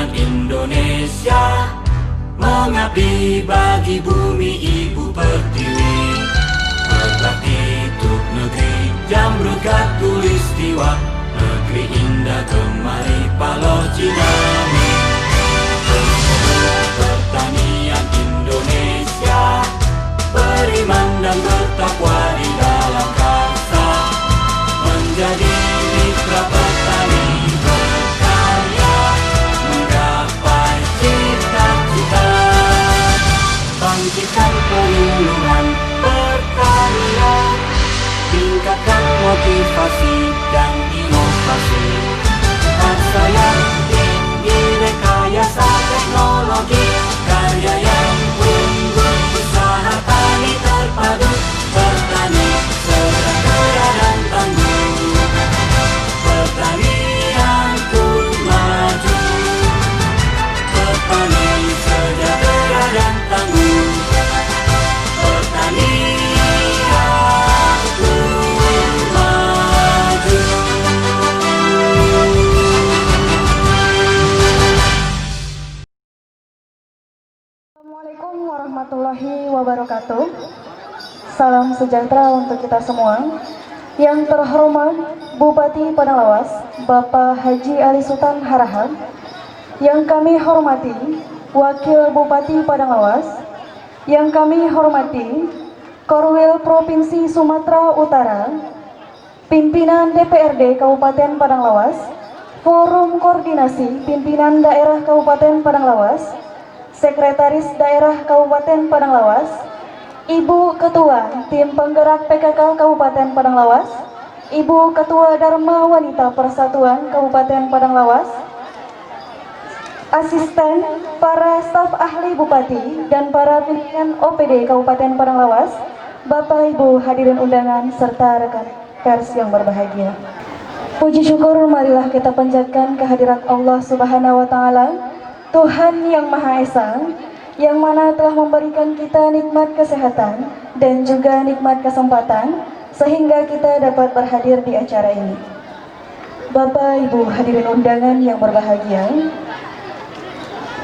rakyat Indonesia, mengabdi bagi bumi ibu pertiwi, berbakti untuk negeri Jamrud Katulistiwa, negeri indah kemari Paloh Cinami. Pertanian Indonesia beriman dan bertakwa di dalam karsa, menjadi mitra petani berkarya, menggapai cita-cita, bangkitkan penyuluhan berkarya, tingkatkan motivasi dan inovasi, karsa yang tinggi, rekayasa teknologi, karya yang unggul, usaha tani terpadu, bertani sejahtera dan tangguh, pertanian pun maju, petani sejahtera dan tangguh, pertanian pun maju. Assalamualaikum warahmatullahi wabarakatuh. Salam sejahtera untuk kita semua. Yang terhormat Bupati Padang Lawas, Bapak Haji Ali Sultan Harahap. Yang kami hormati Wakil Bupati Padang Lawas. Yang kami hormati Korwil Provinsi Sumatera Utara, pimpinan DPRD Kabupaten Padang Lawas, Forum Koordinasi Pimpinan Daerah Kabupaten Padang Lawas, Sekretaris Daerah Kabupaten Padang Lawas, Ibu Ketua Tim Penggerak PKK Kabupaten Padang Lawas, Ibu Ketua Dharma Wanita Persatuan Kabupaten Padang Lawas, asisten, para staf ahli Bupati, dan para pimpinan OPD Kabupaten Padang Lawas, Bapak Ibu hadirin undangan, serta rekan pers yang berbahagia. Puji syukur marilah kita panjatkan kehadirat Allah Subhanahu wa Ta'ala, Tuhan yang Maha Esa, yang mana telah memberikan kita nikmat kesehatan dan juga nikmat kesempatan sehingga kita dapat berhadir di acara ini. Bapak Ibu hadirin undangan yang berbahagia,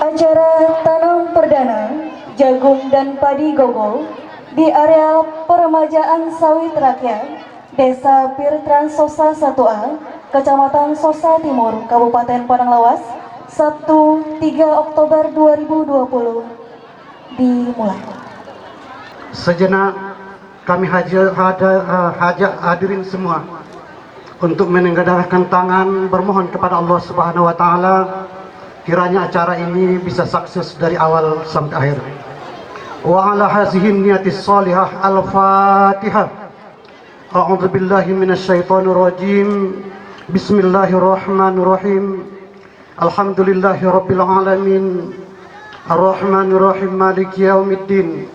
acara tanam perdana jagung dan padi gogo di areal peremajaan sawit rakyat Desa Pirtran Sosa 1A, Kecamatan Sosa Timur, Kabupaten Padang Lawas, Sabtu 3 Oktober 2020 dimulai. Sejenak kami ajak hadirin semua untuk menengadahkan tangan bermohon kepada Allah Subhanahu wa Ta'ala kiranya acara ini bisa sukses dari awal sampai akhir. Wa ala hazihi niyatis salihah al-Fatihah. A'udzu billahi minasyaitonir rajim. Bismillahirrahmanirrahim. Alhamdulillahi rabbil alamin. Ar-Rahmanir Rahim, Maliki yaumiddin.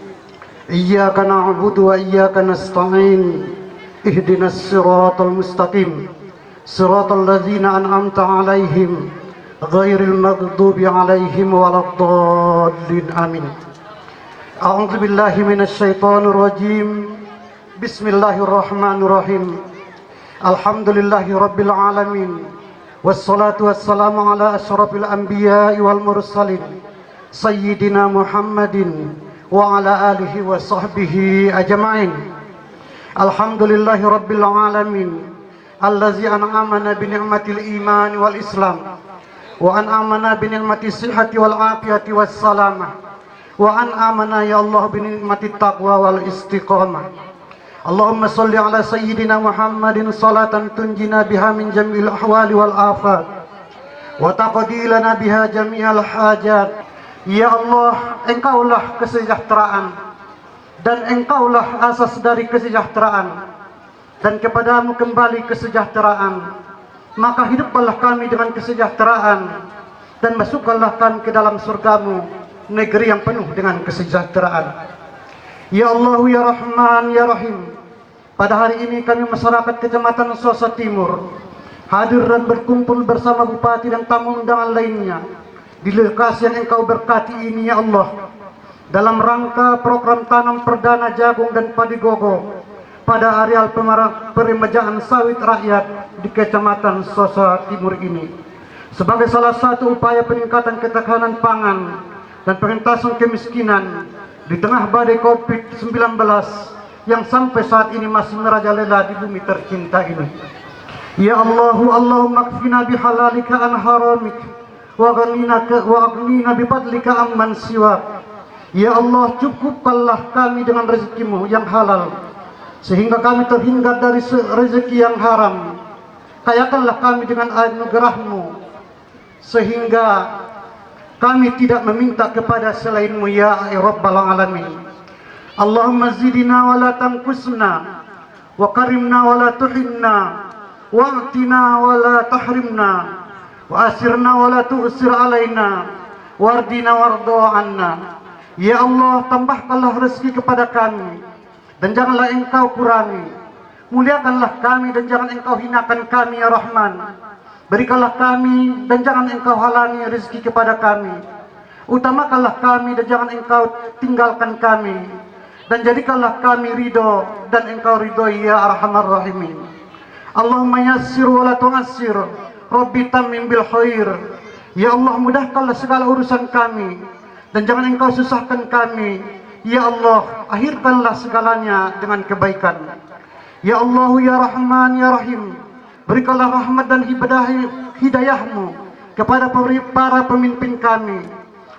Iyyaka na'budu wa iyyaka nasta'in. Ihdinas siratal mustaqim. Siratal ladzina an'amta 'alaihim ghairil maghdubi 'alaihim waladdallin. Amin. A'udzu billahi minasyaitonir rajim. Bismillahirrahmanirrahim. Alhamdulillahi rabbil alamin. Wassalatu wassalamu ala asyrafil anbiya'i wal mursalin Sayyidina Muhammadin wa ala alihi wa sahbihi ajma'in. Alhamdulillahi rabbil alamin allazi an'amana bi ni'matil iman wal islam wa an'amana bi ni'mati sihhati wal afiyati was salamah wa an'amana ya Allah bi ni'matit taqwa wal istiqamah. Allahumma salli ala sayyidina Muhammadin salatan tunjina biha min jami'il ahwali wal afat wa taqdi lana biha jami'al hajat. Ya Allah, Engkaulah kesejahteraan dan Engkaulah asas dari kesejahteraan, dan kepadamu kembali kesejahteraan, maka hidupkanlah kami dengan kesejahteraan dan masukkanlah kami ke dalam surgamu, negeri yang penuh dengan kesejahteraan. Ya Allah, ya Rahman, ya Rahim, pada hari ini kami masyarakat Kecamatan Sosa Timur hadir dan berkumpul bersama Bupati dan tamu undangan lainnya di lokasi yang Engkau berkati ini, ya Allah, dalam rangka program tanam perdana jagung dan padi gogo pada areal peremajaan sawit rakyat di Kecamatan Sosa Timur ini. sebagai salah satu upaya peningkatan ketahanan pangan dan pengentasan kemiskinan di tengah badai COVID-19 yang sampai saat ini masih merajalela di bumi tercinta ini. Ya Allahumma kfina bihalalika an haramik wa aghnina bifadlika amman siwak. Ya Allah, cukupkanlah kami dengan rezekimu yang halal sehingga kami terhindar dari rezeki yang haram. Kayakanlah kami dengan anugerahmu sehingga kami tidak meminta kepada selainmu ya Rabbal Alamin. Allahumma zidina wa la tanqusna wa karimna wa la tuhinna wa'tina wa la tahrimna wa asirna wa la tu'sir alaina wardina wardo anna. Ya Allah, tambahkanlah rezeki kepada kami dan janganlah engkau kurangi. Muliakanlah kami dan jangan engkau hinakan kami ya Rahman. Berikanlah kami dan jangan engkau halangi rezeki kepada kami. Utamakanlah kami dan jangan engkau tinggalkan kami. Dan jadikanlah kami ridho dan engkau ridhoi ya Arhamar Rahimin. Allahumma yassir wa la tu'assir, Rabbi tammim bil khair. Ya Allah, mudahkanlah segala urusan kami dan jangan engkau susahkan kami. Ya Allah, akhirkanlah segalanya dengan kebaikan. Ya Allah, ya Rahman, ya Rahim, berikanlah rahmat dan hidayahmu kepada para pemimpin kami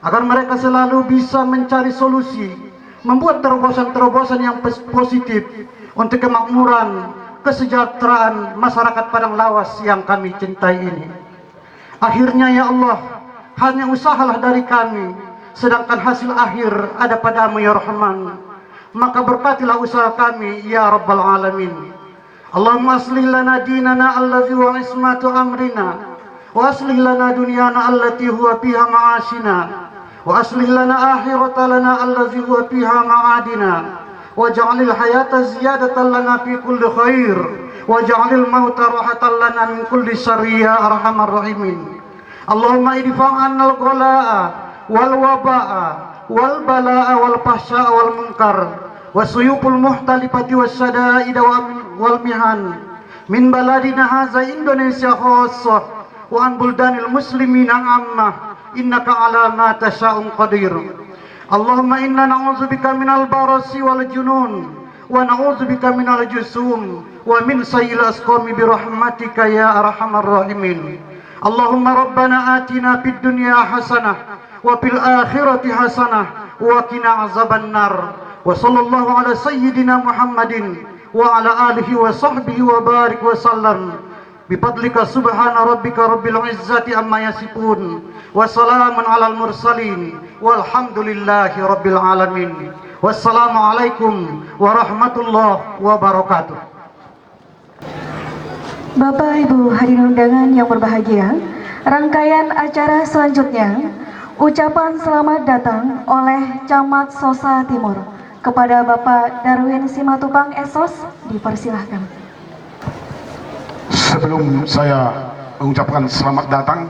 agar mereka selalu bisa mencari solusi, membuat terobosan-terobosan yang positif untuk kemakmuran, kesejahteraan masyarakat Padang Lawas yang kami cintai ini. Akhirnya ya Allah, hanya usahalah dari kami, sedangkan hasil akhir ada padamu ya Rahman. Maka berkatilah usaha kami ya Rabbal Alamin. Allahumma aslih lana dinana allazi wa ismatu amrina wa aslih lana dunyana allati huwa fiha ma'ashina wa aslih lana akhiratana allazi huwa fiha ma'adina waj'alil hayata ziyadatan lana fi kulli khair waj'alil mauta rahatan lana min kulli syarri ya arhamar rahimin. Allahumma idfa'anna al-ghala'a wal waba'a wal bala'a wal fahsya'a wal munkar wasuyupul muhtalifati wasyada'ida wal mihan min baladina haza Indonesia khassah wa an buldanil muslimina ammah innaka ala ma tasha'un qadir. Allahumma inna na'udzubika minal barasi wal junun wa na'udzubika minal jusum wa min sayyil asqami bi rahmatika ya arhamar rahimin. Allahumma rabbana atina fid dunya hasanah wa fil akhirati hasanah wa qina azaban nar. Wa sallallahu ala sayyidina Muhammadin wa ala alihi wa sahbihi wa barik wa sallam. Bifadlika subhana rabbika rabbil izzati amma yasifun wa salamun alal mursalin walhamdulillahi rabbil alamin. Wassalamualaikum warahmatullahi wabarakatuh. Bapak Ibu hadirin undangan yang berbahagia, rangkaian acara selanjutnya ucapan selamat datang oleh Camat Sosa Timur kepada Bapak Darwin Simatupang Esos, dipersilahkan. Sebelum saya mengucapkan selamat datang,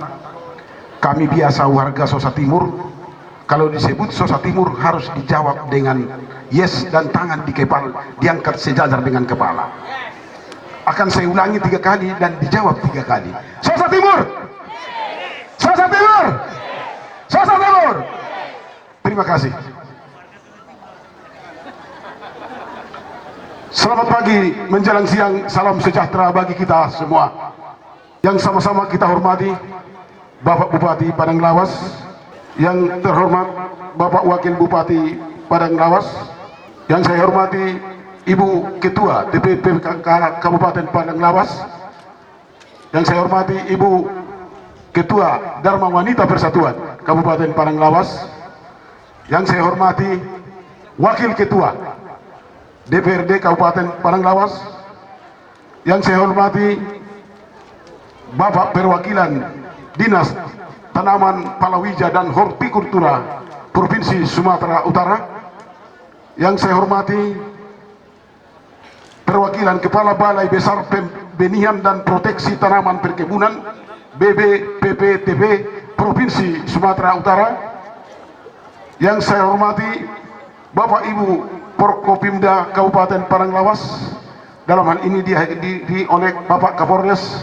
kami biasa warga Sosa Timur, kalau disebut Sosa Timur harus dijawab dengan yes dan tangan di kepala, diangkat sejajar dengan kepala. Akan saya ulangi 3 kali dan dijawab 3 kali. Sosa Timur! Sosa Timur! Sosa Timur! Terima kasih. Selamat pagi menjelang siang, salam sejahtera bagi kita semua. Yang sama-sama kita hormati Bapak Bupati Padang Lawas, yang terhormat Bapak Wakil Bupati Padang Lawas, yang saya hormati Ibu Ketua DPP Kabupaten Padang Lawas, yang saya hormati Ibu Ketua Dharma Wanita Persatuan Kabupaten Padang Lawas, yang saya hormati Wakil Ketua DPRD Kabupaten Padang Lawas, yang saya hormati Bapak Perwakilan Dinas Tanaman Palawija dan Hortikultura Provinsi Sumatera Utara, yang saya hormati Perwakilan Kepala Balai Besar Pembenihan dan Proteksi Tanaman Perkebunan BBPPTB Provinsi Sumatera Utara, yang saya hormati Bapak Ibu Porkopimda Kabupaten Padang Lawas, dalam hal ini dihadiri oleh Bapak Kapolres,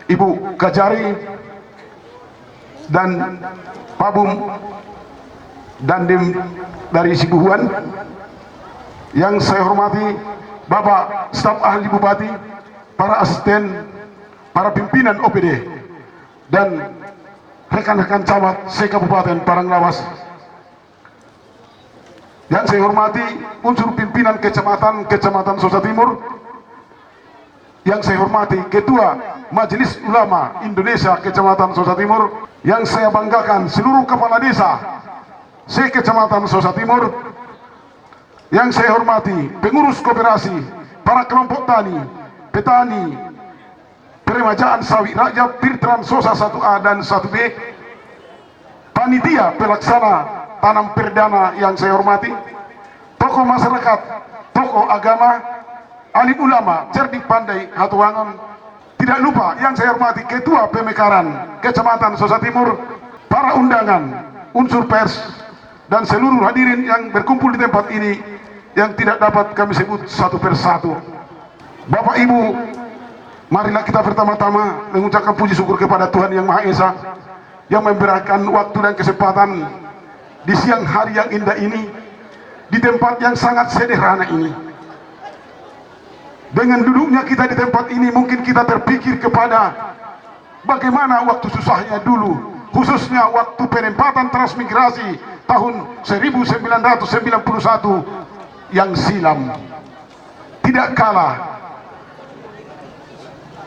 Ibu Kajari, dan Pabum Dandim dari Sibuhuan. Yang saya hormati Bapak staf ahli Bupati, para asisten, para pimpinan OPD, dan rekan-rekan camat se-Kabupaten Paranglawas. Yang saya hormati unsur pimpinan Kecamatan Sosa Timur. Yang saya hormati Ketua Majelis Ulama Indonesia Kecamatan Sosa Timur. Yang saya banggakan seluruh kepala desa se-Kecamatan Sosa Timur. Yang saya hormati pengurus koperasi, para kelompok tani, petani, peremajaan sawit rakyat Pirtran Sosa 1A dan 1B, panitia pelaksana tanam perdana yang saya hormati, tokoh masyarakat, tokoh agama, alim ulama, cerdik pandai, hatuangon. Tidak lupa yang saya hormati Ketua Pemekaran Kecamatan Sosa Timur, para undangan, unsur pers, dan seluruh hadirin yang berkumpul di tempat ini yang tidak dapat kami sebut satu persatu. Bapak Ibu, marilah kita pertama-tama mengucapkan puji syukur kepada Tuhan Yang Maha Esa yang memberikan waktu dan kesempatan di siang hari yang indah ini, di tempat yang sangat sederhana ini. Dengan duduknya kita di tempat ini, mungkin kita terpikir kepada bagaimana waktu susahnya dulu, khususnya waktu penempatan transmigrasi tahun 1991 yang silam. Tidak kalah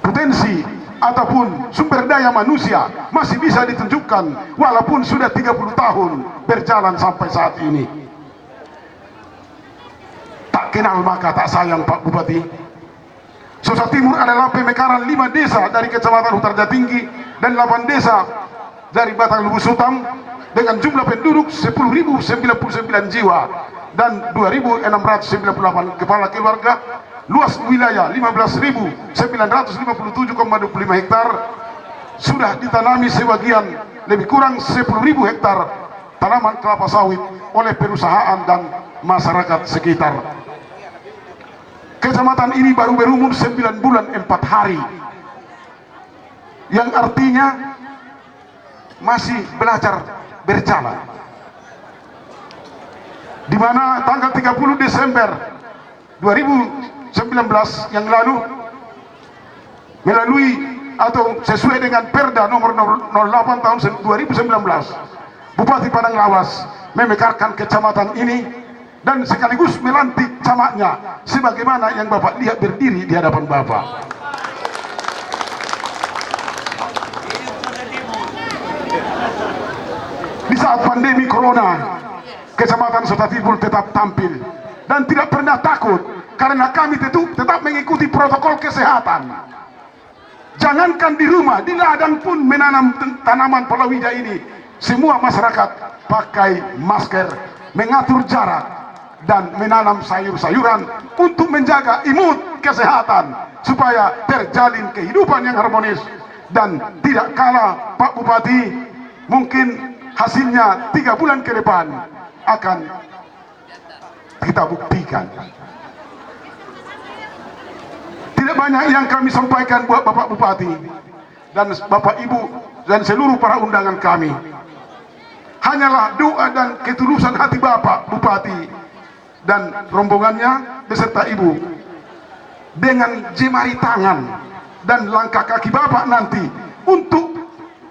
potensi ataupun sumber daya manusia masih bisa ditunjukkan walaupun sudah 30 tahun berjalan sampai saat ini. Tak kenal maka tak sayang, Pak Bupati. Sosa Timur adalah pemekaran 5 desa dari Kecamatan Hutarja Tinggi dan 8 desa dari Batang Lubu Sutam dengan jumlah penduduk 10.099 jiwa dan 2.698 kepala keluarga, luas wilayah 15.957,25 hektar, sudah ditanami sebagian lebih kurang 10.000 hektar tanaman kelapa sawit oleh perusahaan dan masyarakat sekitar. Kecamatan ini baru berumur 9 bulan 4 hari, yang artinya masih belajar berjalan. Di mana tanggal 30 Desember 2019 yang lalu, melalui atau sesuai dengan Perda nomor 08 tahun 2019, Bupati Padang Lawas memekarkan kecamatan ini dan sekaligus melantik camatnya sebagaimana yang Bapak lihat berdiri di hadapan Bapak. Di saat pandemi Corona, Kecamatan Sosa Timur tetap tampil dan tidak pernah takut karena kami tetap mengikuti protokol kesehatan. Jangankan di rumah, di ladang pun menanam tanaman palawija ini, semua masyarakat pakai masker, mengatur jarak, dan menanam sayur-sayuran untuk menjaga imun kesehatan supaya terjalin kehidupan yang harmonis. Dan tidak kalah, Pak Bupati, mungkin hasilnya 3 bulan ke depan akan kita buktikan. Tidak banyak yang kami sampaikan buat Bapak Bupati dan Bapak Ibu dan seluruh para undangan kami. Hanyalah doa dan ketulusan hati Bapak Bupati dan rombongannya beserta Ibu, dengan jemari tangan dan langkah kaki Bapak nanti untuk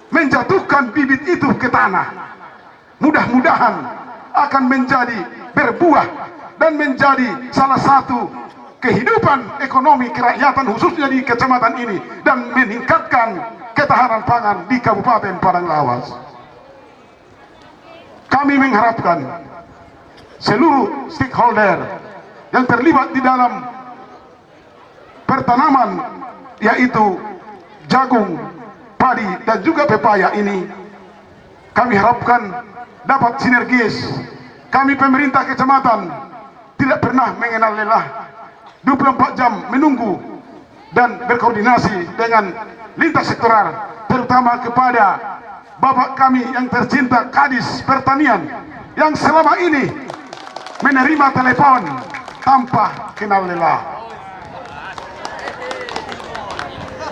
menjatuhkan bibit itu ke tanah. Mudah-mudahan akan menjadi berbuah dan menjadi salah satu kehidupan ekonomi kerakyatan khususnya di kecamatan ini dan meningkatkan ketahanan pangan di Kabupaten Padang Lawas. Kami mengharapkan seluruh stakeholder yang terlibat di dalam pertanaman, yaitu jagung, padi, dan juga pepaya ini, kami harapkan dapat sinergis. Kami pemerintah kecamatan tidak pernah mengenal lelah, 24 jam menunggu dan berkoordinasi dengan lintas sektoral, terutama kepada Bapak kami yang tercinta Kadis Pertanian yang selama ini menerima telepon tanpa kenal lelah.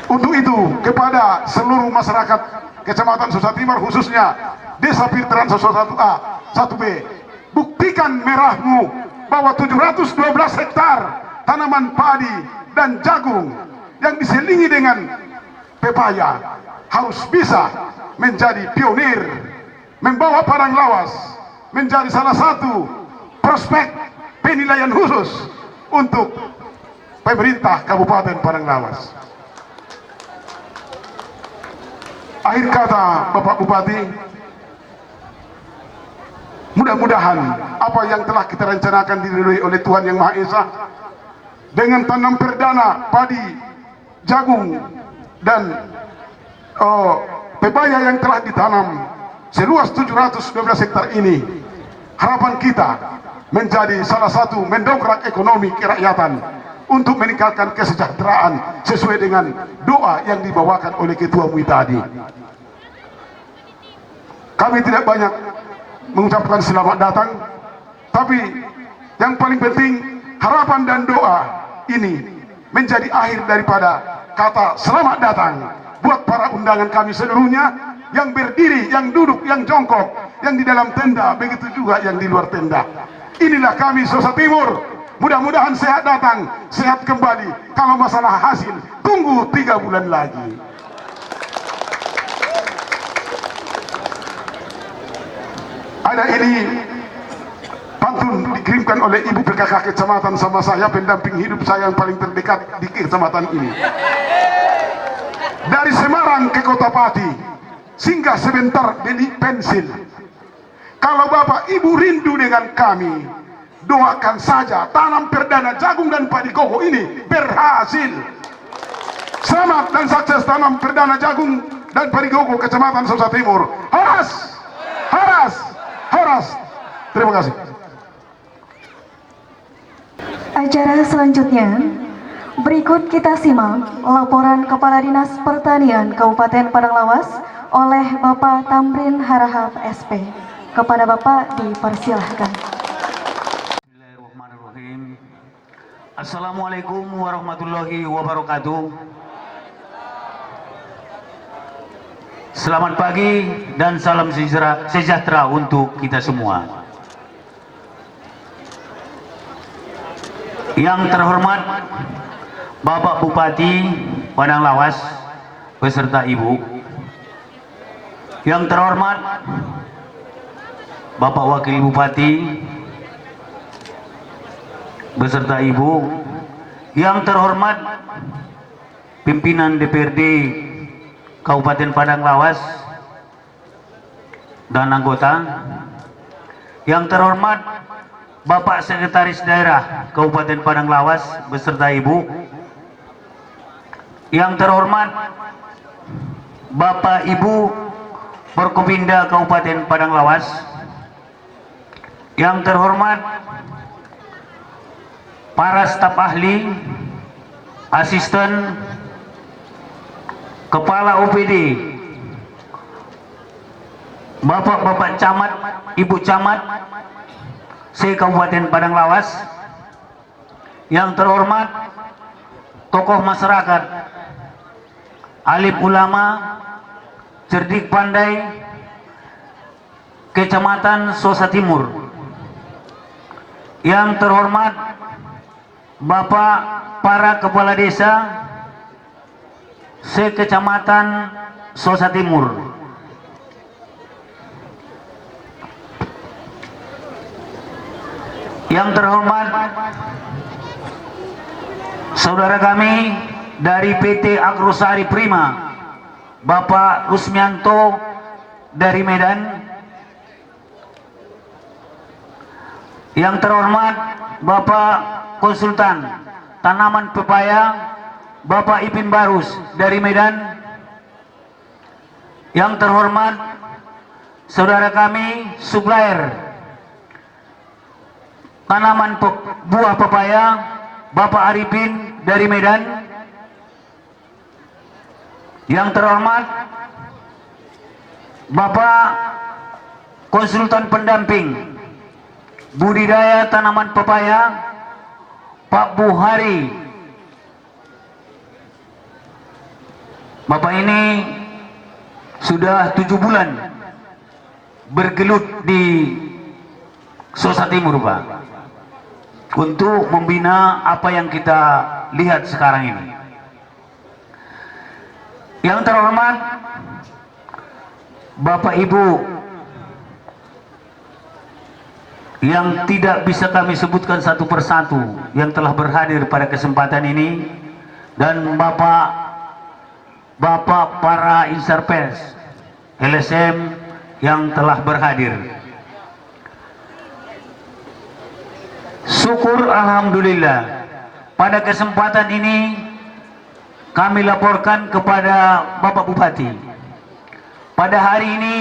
Untuk itu, kepada seluruh masyarakat Kecamatan Susa Timur, khususnya Desa Pirteran Susa 1A, 1B. Buktikan merahmu bahwa 712 hektar tanaman padi dan jagung yang diselingi dengan pepaya harus bisa menjadi pionir, membawa Padang Lawas menjadi salah satu prospek penilaian khusus untuk pemerintah Kabupaten Padang Lawas. Akhir kata Bapak Bupati, mudah-mudahan apa yang telah kita rencanakan diridhoi oleh Tuhan Yang Maha Esa dengan tanam perdana padi, jagung, dan pepaya yang telah ditanam seluas 712 hektar ini. Harapan kita menjadi salah satu mendongkrak ekonomi kerakyatan untuk meningkatkan kesejahteraan sesuai dengan doa yang dibawakan oleh Ketua MUI tadi. Kami tidak banyak mengucapkan selamat datang, tapi yang paling penting harapan dan doa ini menjadi akhir daripada kata selamat datang buat para undangan kami seluruhnya, yang berdiri, yang duduk, yang jongkok, yang di dalam tenda, begitu juga yang di luar tenda. Inilah kami Susa Timur. Mudah-mudahan sehat datang, sehat kembali. Kalau masalah hasil, tunggu 3 bulan lagi. Ada ini pantun dikirimkan oleh Ibu PKK Kecamatan sama saya, pendamping hidup saya yang paling terdekat di kecamatan ini. Dari Semarang ke Kota Pati, singgah sebentar beli pensil. Kalau Bapak Ibu rindu dengan kami, doakan saja tanam perdana jagung dan padi koko ini berhasil. Selamat dan sukses tanam perdana jagung dan padi koko Kecamatan Susa Timur. Horas, horas, horas. Terima kasih. Acara selanjutnya, berikut kita simak laporan Kepala Dinas Pertanian Kabupaten Padang Lawas oleh Bapak Tamrin Harahap SP. Kepada Bapak dipersilahkan. Bismillahirrahmanirrahim. Assalamualaikum warahmatullahi wabarakatuh. Selamat pagi dan salam sejahtera untuk kita semua. Yang terhormat Bapak Bupati Padang Lawas beserta Ibu. Yang terhormat Bapak Wakil Bupati beserta Ibu. Yang terhormat pimpinan DPRD Kabupaten Padang Lawas dan anggota. Yang terhormat Bapak Sekretaris Daerah Kabupaten Padang Lawas beserta Ibu. Yang terhormat Bapak Ibu Forkopimda Kabupaten Padang Lawas. Yang terhormat para staf ahli, asisten, kepala OPD, Bapak-bapak camat, Ibu camat se-Kabupaten Padang Lawas. Yang terhormat tokoh masyarakat, alim ulama, cerdik pandai, Kecamatan Susa Timur. Yang terhormat Bapak para kepala desa se-Kecamatan Susa Timur. Yang terhormat saudara kami dari PT Agrosari Prima, Bapak Rusmianto dari Medan. Yang terhormat Bapak Konsultan Tanaman Pepaya, Bapak Ipin Barus dari Medan. Yang terhormat saudara kami supplier tanaman buah pepaya, Bapak Arifin dari Medan. Yang terhormat Bapak Konsultan Pendamping budidaya tanaman pepaya, Pak Buhari. Bapak ini sudah 7 bulan bergelut di Sosa Timur, Pak, untuk membina apa yang kita lihat sekarang ini. Yang terhormat Bapak Ibu yang tidak bisa kami sebutkan satu persatu yang telah berhadir pada kesempatan ini, dan Bapak para insar pers LSM yang telah berhadir. Syukur alhamdulillah, pada kesempatan ini kami laporkan kepada Bapak Bupati, pada hari ini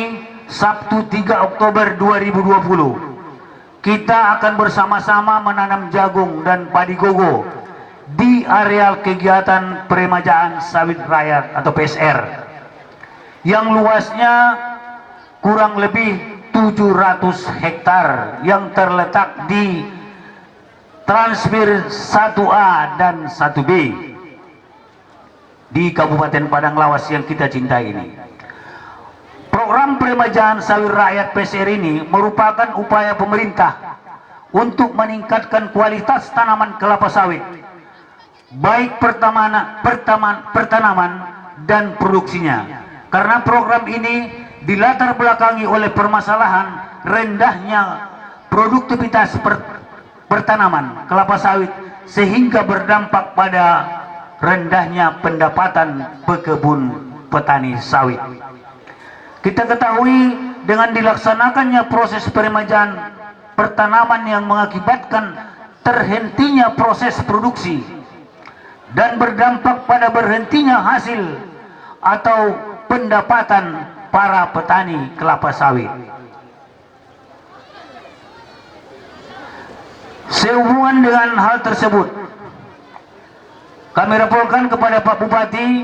Sabtu 3 Oktober 2020 kita akan bersama-sama menanam jagung dan padi gogo di areal kegiatan Peremajaan Sawit Rakyat atau PSR yang luasnya kurang lebih 700 hektar yang terletak di Transmir 1A dan 1B di Kabupaten Padang Lawas yang kita cintai ini. Program Peremajaan Sawit Rakyat PSR ini merupakan upaya pemerintah untuk meningkatkan kualitas tanaman kelapa sawit, baik pertanaman dan produksinya. Karena program ini dilatar belakangi oleh permasalahan rendahnya produktivitas pertanaman kelapa sawit, sehingga berdampak pada rendahnya pendapatan pekebun petani sawit. Kita ketahui dengan dilaksanakannya proses peremajaan pertanaman yang mengakibatkan terhentinya proses produksi dan berdampak pada berhentinya hasil atau pendapatan para petani kelapa sawit. Sehubungan dengan hal tersebut, kami laporkan kepada Pak Bupati,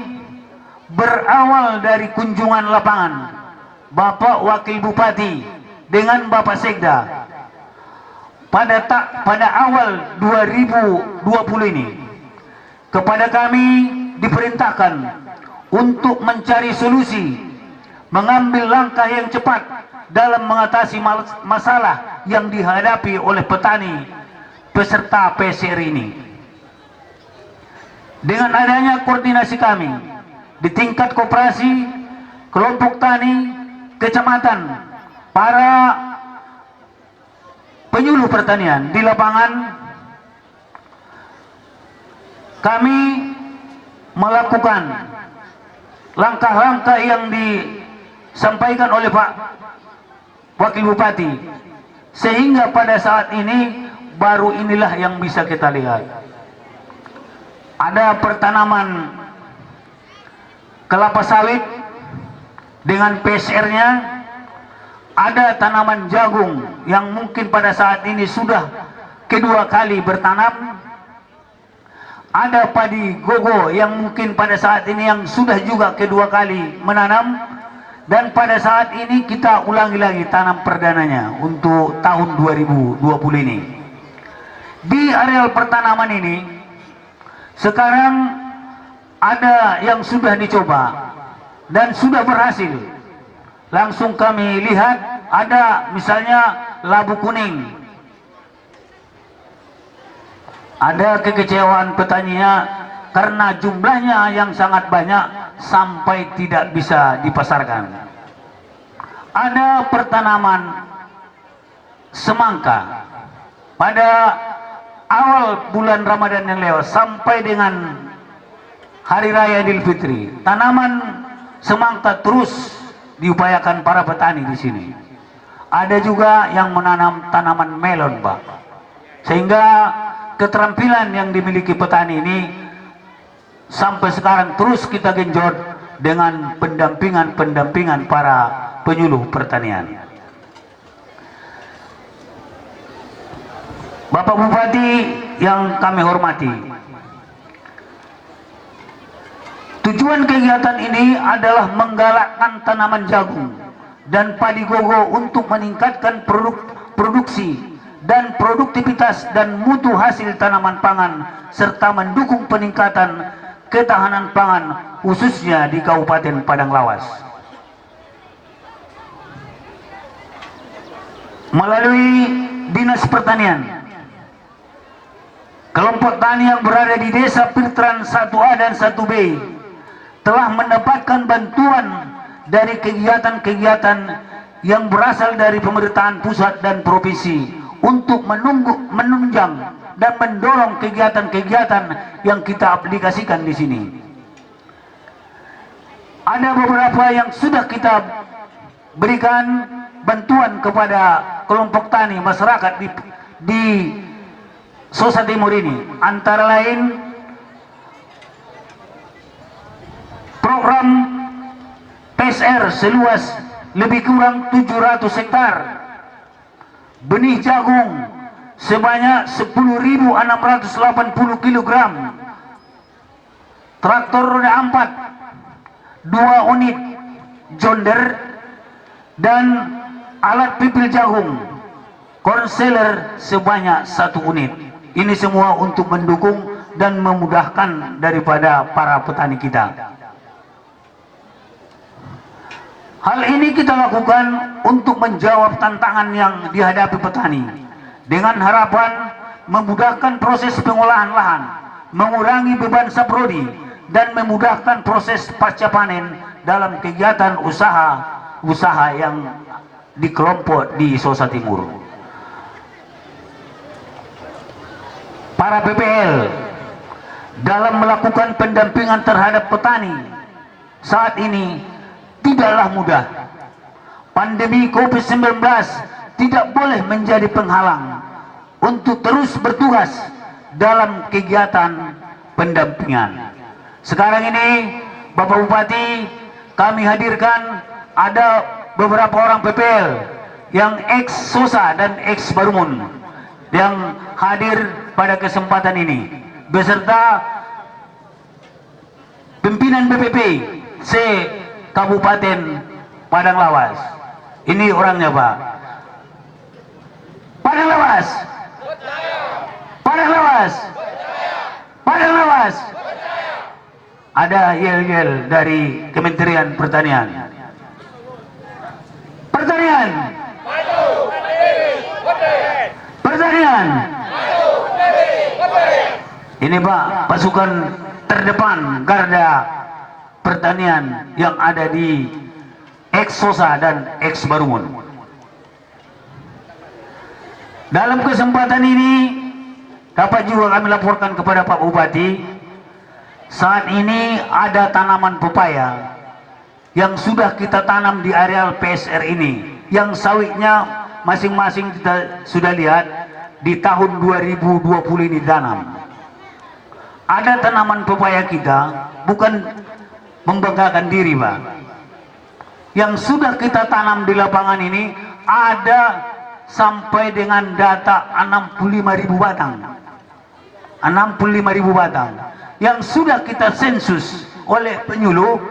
berawal dari kunjungan lapangan Bapak Wakil Bupati dengan Bapak Sekda pada awal 2020 ini, kepada kami diperintahkan untuk mencari solusi, mengambil langkah yang cepat dalam mengatasi masalah yang dihadapi oleh petani peserta PSR ini. Dengan adanya koordinasi kami di tingkat koperasi, kelompok tani, kecamatan, para penyuluh pertanian di lapangan, kami melakukan langkah-langkah yang disampaikan oleh Pak Wakil Bupati, sehingga pada saat ini baru inilah yang bisa kita lihat. Ada pertanaman kelapa sawit dengan PSR-nya, ada tanaman jagung yang mungkin pada saat ini sudah kedua kali bertanam, ada padi gogo yang mungkin pada saat ini yang sudah juga kedua kali menanam, dan pada saat ini kita ulangi lagi tanam perdananya untuk tahun 2020 ini. Di areal pertanaman ini sekarang ada yang sudah dicoba dan sudah berhasil. Langsung kami lihat ada misalnya labu kuning. Ada kekecewaan petaninya karena jumlahnya yang sangat banyak sampai tidak bisa dipasarkan. Ada pertanaman semangka. Pada awal bulan Ramadan yang lewat sampai dengan Hari Raya Idul Fitri, tanaman semangka terus diupayakan para petani di sini. Ada juga yang menanam tanaman melon, Pak. Sehingga keterampilan yang dimiliki petani ini sampai sekarang terus kita genjot dengan pendampingan para penyuluh pertanian. Bapak Bupati yang kami hormati, tujuan kegiatan ini adalah menggalakkan tanaman jagung dan padi gogo untuk meningkatkan produksi dan produktivitas dan mutu hasil tanaman pangan, serta mendukung peningkatan ketahanan pangan khususnya di Kabupaten Padang Lawas. melalui Dinas Pertanian, kelompok tani yang berada di Desa Pirtran 1A dan 1B telah mendapatkan bantuan dari kegiatan-kegiatan yang berasal dari pemerintahan pusat dan provinsi untuk menunjang dan mendorong kegiatan-kegiatan yang kita aplikasikan di sini. Ada beberapa yang sudah kita berikan bantuan kepada kelompok tani masyarakat di Sosa Timur ini, antara lain program PSR seluas lebih kurang 700 hektar, benih jagung sebanyak 10.680 kg, traktor roda 4 2 unit John Deere, dan alat pipil jagung konseler sebanyak 1 unit. Ini semua untuk mendukung dan memudahkan daripada para petani kita. Hal ini kita lakukan untuk menjawab tantangan yang dihadapi petani dengan harapan memudahkan proses pengolahan lahan, mengurangi beban saprodi, dan memudahkan proses pasca panen dalam kegiatan usaha yang di kelompok di Sosa Timur. Para PPL dalam melakukan pendampingan terhadap petani saat ini tidaklah mudah. Pandemi COVID-19 tidak boleh menjadi penghalang untuk terus bertugas dalam kegiatan pendampingan. Sekarang ini Bapak Bupati, kami hadirkan ada beberapa orang PPL yang ex Sosa dan ex Barumun yang hadir pada kesempatan ini beserta pimpinan BPP Kabupaten Padang Lawas. Ini orangnya, Pak. Padang Lawas. Padang Lawas. Padang Lawas. Ada yel-yel dari Kementerian Pertanian. Pertanian. Pertanian. Ini Pak, pasukan terdepan garda pertanian yang ada di ex Sosa dan ex Barumun. Dalam kesempatan ini dapat juga kami laporkan kepada Pak Bupati, saat ini ada tanaman pepaya yang sudah kita tanam di areal PSR ini, yang sawitnya masing-masing kita sudah lihat di tahun 2020 ini tanam. Ada tanaman pepaya kita, bukan membanggakan diri, Pak. Yang sudah kita tanam di lapangan ini ada sampai dengan data 65.000 batang. 65.000 batang yang sudah kita sensus oleh penyuluh,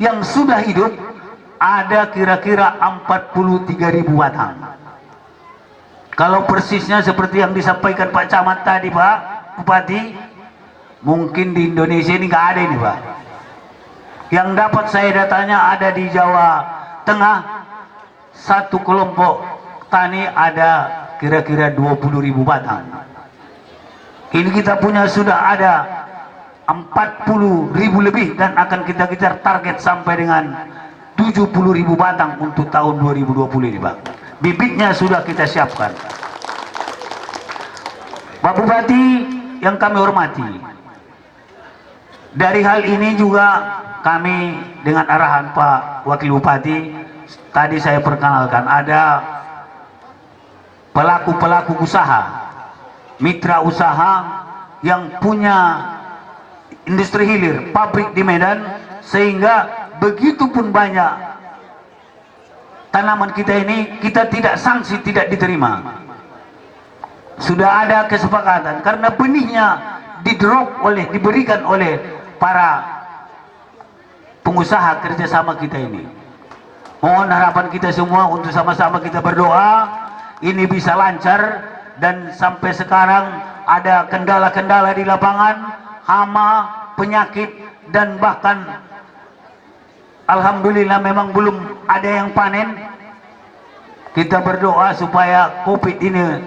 yang sudah hidup ada kira-kira 43.000 batang. Kalau persisnya seperti yang disampaikan Pak Camat tadi, Pak Bupati, mungkin di Indonesia ini nggak ada ini, Pak. Yang dapat saya datanya ada di Jawa Tengah, satu kelompok tani ada kira-kira 20.000 batang. Ini kita punya sudah ada 40.000 lebih dan akan kita kejar target sampai dengan 70.000 batang untuk tahun 2020 ini, Pak. Bibitnya sudah kita siapkan. Pak Bupati yang kami hormati, dari hal ini juga kami dengan arahan Pak Wakil Bupati, tadi saya perkenalkan ada pelaku-pelaku usaha, mitra usaha yang punya industri hilir, pabrik di Medan, sehingga begitu pun banyak tanaman kita ini kita tidak sanksi, tidak diterima. Sudah ada kesepakatan karena benihnya diberikan oleh para pengusaha kerjasama kita ini. Mohon harapan kita semua untuk sama-sama kita berdoa ini bisa lancar, dan sampai sekarang ada kendala-kendala di lapangan, hama, penyakit, dan bahkan alhamdulillah memang belum ada yang panen. Kita berdoa supaya COVID ini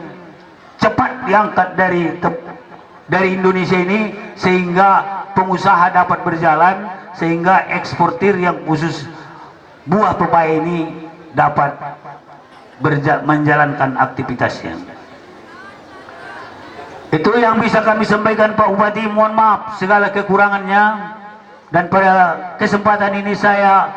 cepat diangkat dari Indonesia ini, sehingga pengusaha dapat berjalan, sehingga eksportir yang khusus buah pepaya ini dapat menjalankan aktivitasnya. Itu yang bisa kami sampaikan Pak Bupati. Mohon maaf segala kekurangannya, dan pada kesempatan ini saya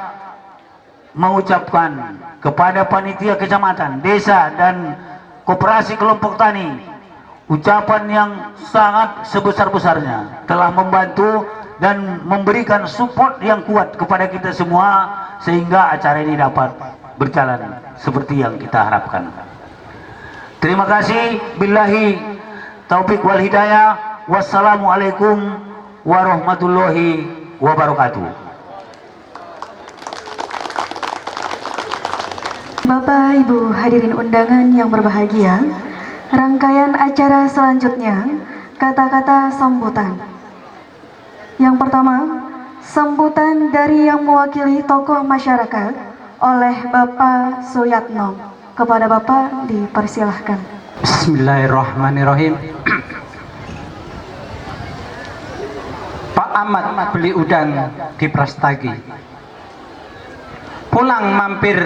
mengucapkan kepada panitia kecamatan, desa, dan koperasi kelompok tani ucapan yang sangat sebesar-besarnya, telah membantu dan memberikan support yang kuat kepada kita semua, sehingga acara ini dapat berjalan seperti yang kita harapkan. Terima kasih. Billahi taufik wal hidayah. Wassalamualaikum warahmatullahi wabarakatuh. Bapak Ibu hadirin undangan yang berbahagia, rangkaian acara selanjutnya kata-kata sambutan. Yang pertama, sambutan dari yang mewakili tokoh masyarakat oleh Bapak Suyatno. Kepada Bapak dipersilahkan. Bismillahirrahmanirrahim. Pak Ahmad beli udang di Prastagi, pulang mampir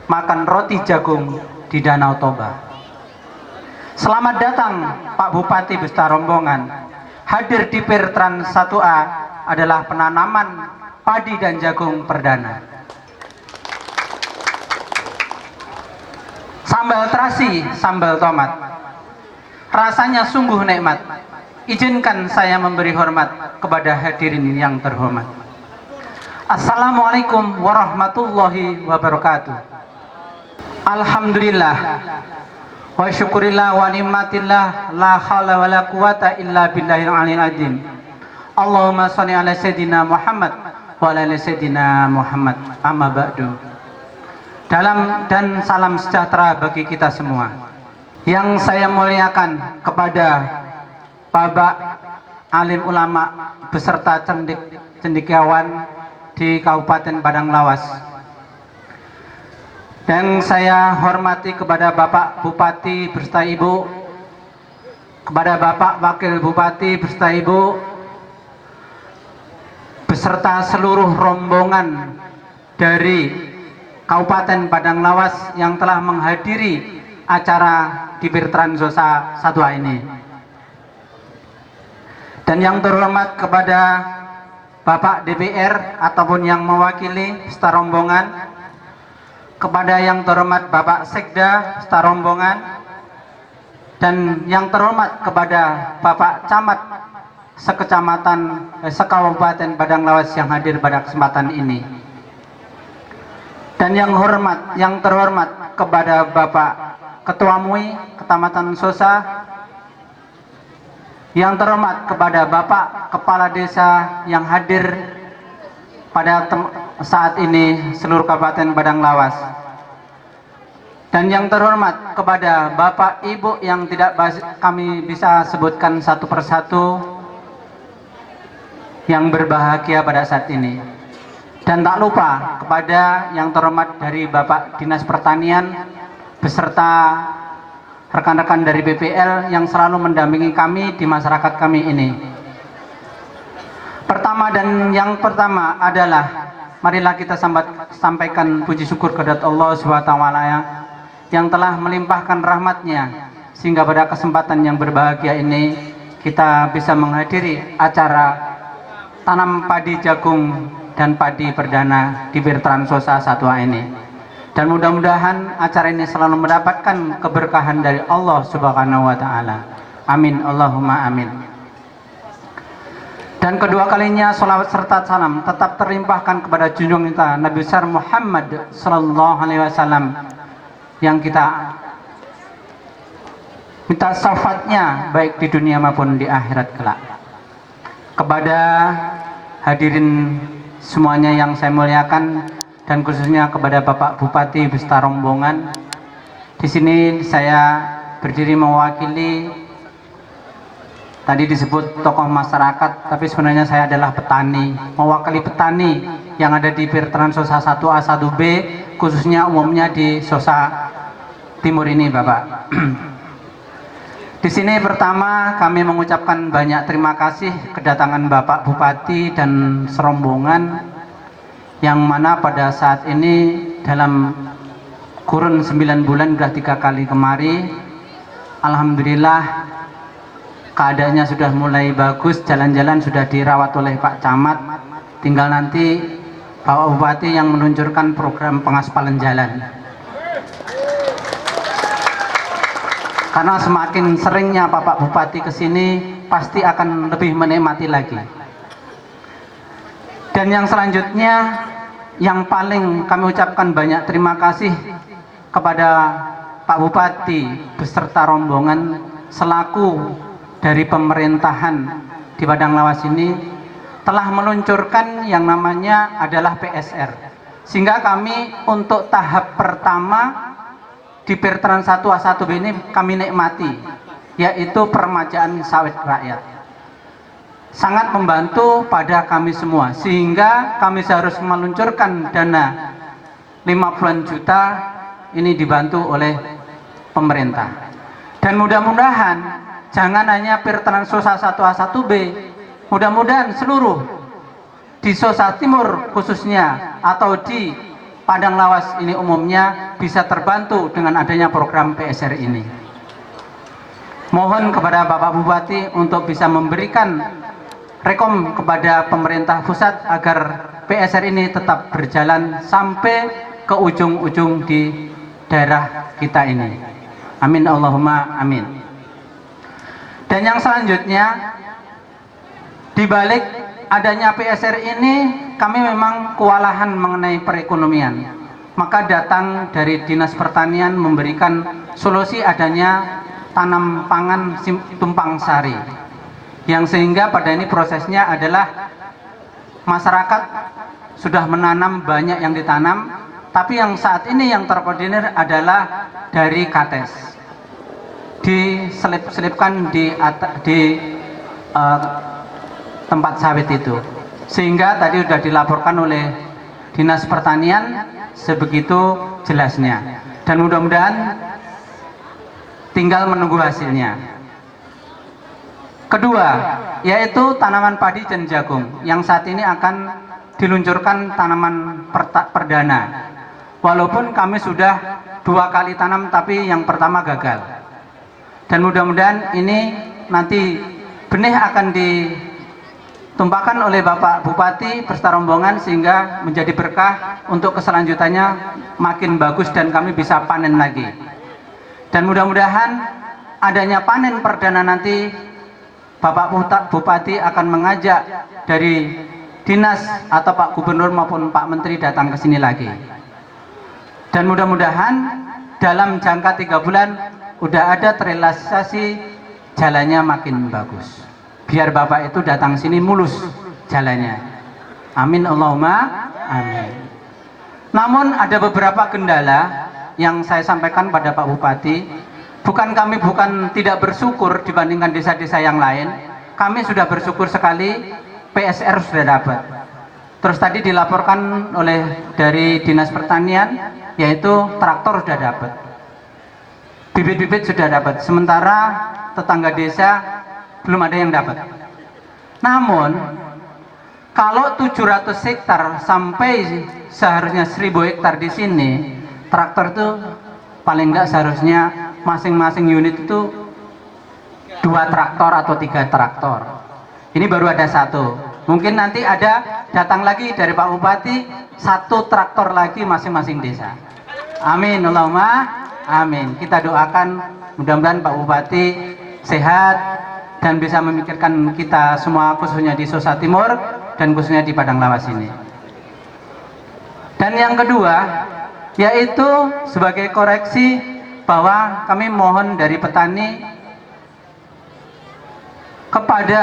makan roti jagung di Danau Toba. Selamat datang Pak Bupati beserta rombongan. Hadir di Pirtrans 1A adalah penanaman padi dan jagung perdana. Sambal terasi, sambal tomat, rasanya sungguh nikmat. Izinkan saya memberi hormat kepada hadirin yang terhormat. Assalamualaikum warahmatullahi wabarakatuh. Alhamdulillah wa syukurillah wa nikmatillah, la haula wa la quwata illa billahil aliyil azim. Allahumma shalli ala sayyidina Muhammad wa ala ali sayyidina Muhammad. Amma ba'du. Dalam dan salam sejahtera bagi kita semua. Yang saya muliakan kepada Bapak alim ulama beserta cendekiawan di Kabupaten Padang Lawas. Dan saya hormati kepada Bapak Bupati beserta Ibu, kepada Bapak Wakil Bupati beserta Ibu, beserta seluruh rombongan dari Kabupaten Padang Lawas yang telah menghadiri acara di Pirtrans 1A ini. Dan yang terhormat kepada Bapak DPR ataupun yang mewakili beserta rombongan, kepada yang terhormat Bapak Sekda beserta rombongan, dan yang terhormat kepada Bapak Camat Sekabupaten Padang Lawas yang hadir pada kesempatan ini, dan yang terhormat kepada Bapak Ketua MUI Kecamatan Sosa, yang terhormat kepada Bapak Kepala Desa yang hadir pada saat ini seluruh Kabupaten Padang Lawas, dan yang terhormat kepada Bapak Ibu yang tidak kami bisa sebutkan satu persatu yang berbahagia pada saat ini, dan tak lupa kepada yang terhormat dari Bapak Dinas Pertanian beserta rekan-rekan dari BPL yang selalu mendampingi kami di masyarakat kami ini. Yang pertama adalah marilah kita sampaikan puji syukur kepada Allah SWT yang telah melimpahkan rahmatnya, sehingga pada kesempatan yang berbahagia ini kita bisa menghadiri acara tanam padi jagung dan padi perdana di Pirtrans 1A ini. Dan mudah-mudahan acara ini selalu mendapatkan keberkahan dari Allah Subhanahu wa Ta'ala. Amin, Allahumma amin. Dan kedua kalinya salawat serta salam tetap terlimpahkan kepada junjungan kita Nabi besar Muhammad sallallahu alaihi wasallam, yang kita minta syafaatnya baik di dunia maupun di akhirat kelak. Kepada hadirin semuanya yang saya muliakan, dan khususnya kepada Bapak Bupati beserta rombongan, di sini saya berdiri mewakili. Tadi disebut tokoh masyarakat, tapi sebenarnya saya adalah petani, mewakili petani yang ada di Pirtran Sosa 1A 1B, khususnya umumnya di Sosa Timur ini, Bapak. Di sini pertama kami mengucapkan banyak terima kasih kedatangan Bapak Bupati dan serombongan, yang mana pada saat ini dalam kurun 9 bulan sudah 3 kali kemari. Alhamdulillah keadaannya sudah mulai bagus, jalan-jalan sudah dirawat oleh Pak Camat, tinggal nanti Bapak Bupati yang meluncurkan program pengaspalan jalan. Karena semakin seringnya Bapak Bupati ke sini, pasti akan lebih menikmati lagi. Dan yang selanjutnya, yang paling kami ucapkan banyak terima kasih kepada Pak Bupati beserta rombongan selaku dari pemerintahan di Padang Lawas ini telah meluncurkan yang namanya adalah PSR. Sehingga kami untuk tahap pertama di Pirtran 1A 1B ini kami nikmati, yaitu permajaan sawit rakyat. Sangat membantu pada kami semua, sehingga kami harus meluncurkan dana 50 juta ini dibantu oleh pemerintah. Dan mudah-mudahan jangan hanya Pirtran Sosa 1A 1B, mudah-mudahan seluruh di Sosa Timur khususnya atau di Padang Lawas ini umumnya bisa terbantu dengan adanya program PSR ini. Mohon kepada Bapak Bupati untuk bisa memberikan rekom kepada pemerintah pusat agar PSR ini tetap berjalan sampai ke ujung-ujung di daerah kita ini. Amin Allahumma amin. Dan yang selanjutnya, di balik adanya PSR ini kami memang kewalahan mengenai perekonomian. Maka datang dari Dinas Pertanian memberikan solusi adanya tanam pangan tumpang sari, yang sehingga pada ini prosesnya adalah masyarakat sudah menanam, banyak yang ditanam, tapi yang saat ini yang terkoordinir adalah dari Kates, diselip-selipkan di tempat sawit itu, sehingga tadi sudah dilaporkan oleh Dinas Pertanian sebegitu jelasnya, dan mudah-mudahan tinggal menunggu hasilnya. Kedua, yaitu tanaman padi dan jagung yang saat ini akan diluncurkan tanaman perdana. Walaupun kami sudah 2 kali tanam, tapi yang pertama gagal. Dan mudah-mudahan ini nanti benih akan ditumpahkan oleh Bapak Bupati beserta rombongan sehingga menjadi berkah untuk keselanjutannya makin bagus dan kami bisa panen lagi. Dan mudah-mudahan adanya panen perdana nanti Bapak Bupati akan mengajak dari dinas atau Pak Gubernur maupun Pak Menteri datang ke sini lagi. Dan mudah-mudahan dalam jangka 3 bulan udah ada terrealisasi, jalannya makin bagus. Biar Bapak itu datang sini mulus jalannya. Amin Allahumma amin. Namun ada beberapa kendala yang saya sampaikan pada Pak Bupati. Kami bukan tidak bersyukur dibandingkan desa-desa yang lain. Kami sudah bersyukur sekali PSR sudah dapat. Terus tadi dilaporkan oleh dari Dinas Pertanian, yaitu traktor sudah dapat, bibit-bibit sudah dapat, sementara tetangga desa belum ada yang dapat. Namun kalau 700 hektar sampai seharusnya 1000 hektar di sini, traktor itu paling enggak seharusnya masing-masing unit itu 2 traktor atau 3 traktor. Ini baru ada 1. Mungkin nanti ada datang lagi dari Pak Bupati 1 traktor lagi masing-masing desa. Amin Allahumma amin. Kita doakan mudah-mudahan Pak Bupati sehat dan bisa memikirkan kita semua, khususnya di Sosa Timur dan khususnya di Padang Lawas ini. Dan yang kedua, yaitu sebagai koreksi bahwa kami mohon dari petani kepada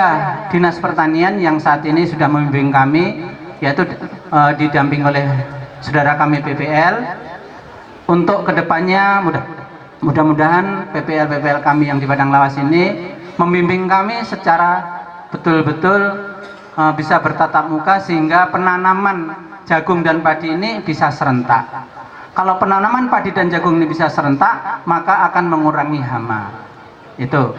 Dinas Pertanian yang saat ini sudah membimbing kami, yaitu didamping oleh saudara kami PPL, untuk kedepannya mudah-mudahan PPL kami yang di Padang Lawas ini membimbing kami secara betul-betul bisa bertatap muka, sehingga penanaman jagung dan padi ini bisa serentak. Kalau penanaman padi dan jagung ini bisa serentak, maka akan mengurangi hama. Itu.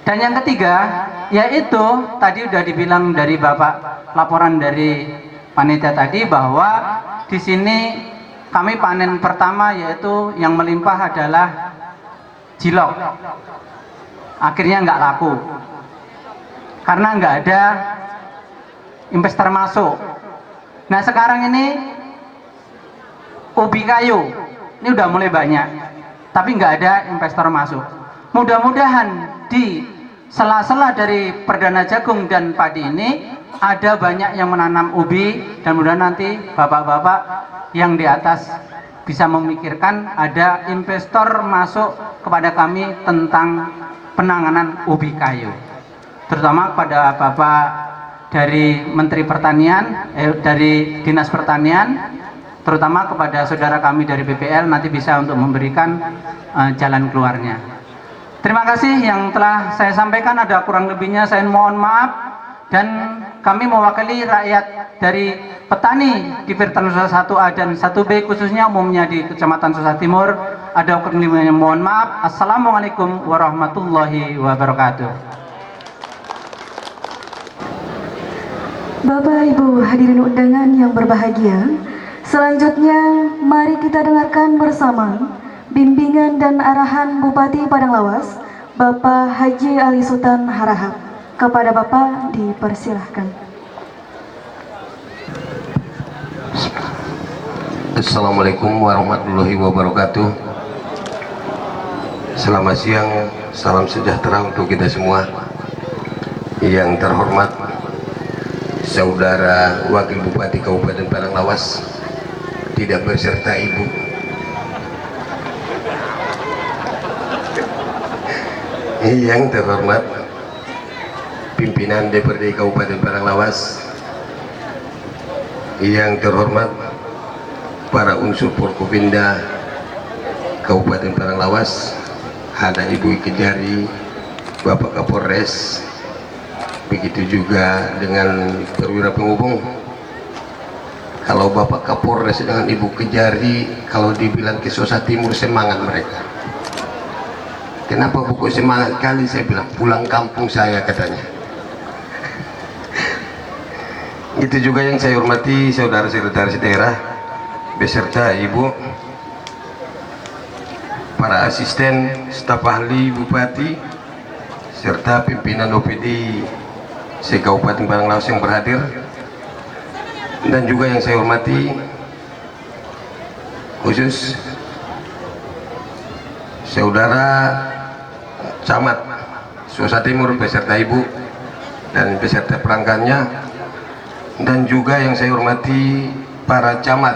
Dan yang ketiga, yaitu tadi udah dibilang dari Bapak, laporan dari panitia tadi, bahwa di sini kami panen pertama yaitu yang melimpah adalah jilok. Akhirnya nggak laku karena nggak ada investor masuk. Nah sekarang ini ubi kayu ini udah mulai banyak, tapi nggak ada investor masuk. Mudah-mudahan di sela-sela dari perdana jagung dan padi ini ada banyak yang menanam ubi, dan mudah nanti bapak-bapak yang di atas bisa memikirkan ada investor masuk kepada kami tentang penanganan ubi kayu, terutama kepada Bapak dari Menteri Pertanian, dari Dinas Pertanian, terutama kepada saudara kami dari BPL, nanti bisa untuk memberikan jalan keluarnya. Terima kasih yang telah saya sampaikan, ada kurang lebihnya saya mohon maaf, dan kami mewakili rakyat dari petani di Virtan Nusa 1A dan 1B, khususnya umumnya di Kecamatan Susa Timur, ada kurang lebihnya mohon maaf. Assalamualaikum warahmatullahi wabarakatuh. Bapak Ibu hadirin undangan yang berbahagia, selanjutnya mari kita dengarkan bersama bimbingan dan arahan Bupati Padang Lawas, Bapak Haji Ali Sultan Harahap. Kepada Bapak dipersilahkan. Assalamualaikum warahmatullahi wabarakatuh. Selamat siang, salam sejahtera untuk kita semua. Yang terhormat Saudara Wakil Bupati Kabupaten Padang Lawas, tidak beserta Ibu, yang terhormat pimpinan DPRD Kabupaten Padang Lawas, yang terhormat para unsur Forkopimda Kabupaten Padang Lawas, ada Ibu Kejari, Bapak Kapolres, begitu juga dengan perwira penghubung. Kalau Bapak Kapolres dengan Ibu Kejari, kalau dibilang ke Susa Timur semangat mereka. Kenapa buku semangat kali? Saya bilang pulang kampung saya katanya. Itu juga yang saya hormati saudara sekretaris daerah beserta Ibu, para asisten, staf ahli Bupati, serta pimpinan OPD se-Kabupaten Padang Lawas yang berhadir, dan juga yang saya hormati khusus saudara camat Susa Timur beserta Ibu dan beserta perangkatnya, dan juga yang saya hormati para camat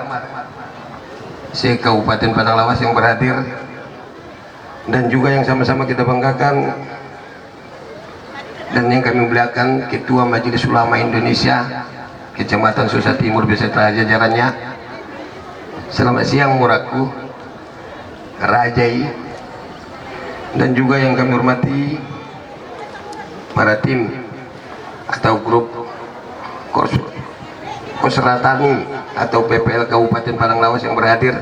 se-Kabupaten Padang Lawas yang berhadir, dan juga yang sama-sama kita banggakan dan yang kami muliakan Ketua Majelis Ulama Indonesia Kecamatan Susa Timur beserta jajarannya. Selamat siang Muraku, Rajai, dan juga yang kami hormati para tim atau grup Konsertani atau PPL Kabupaten Padang Lawas yang berhadir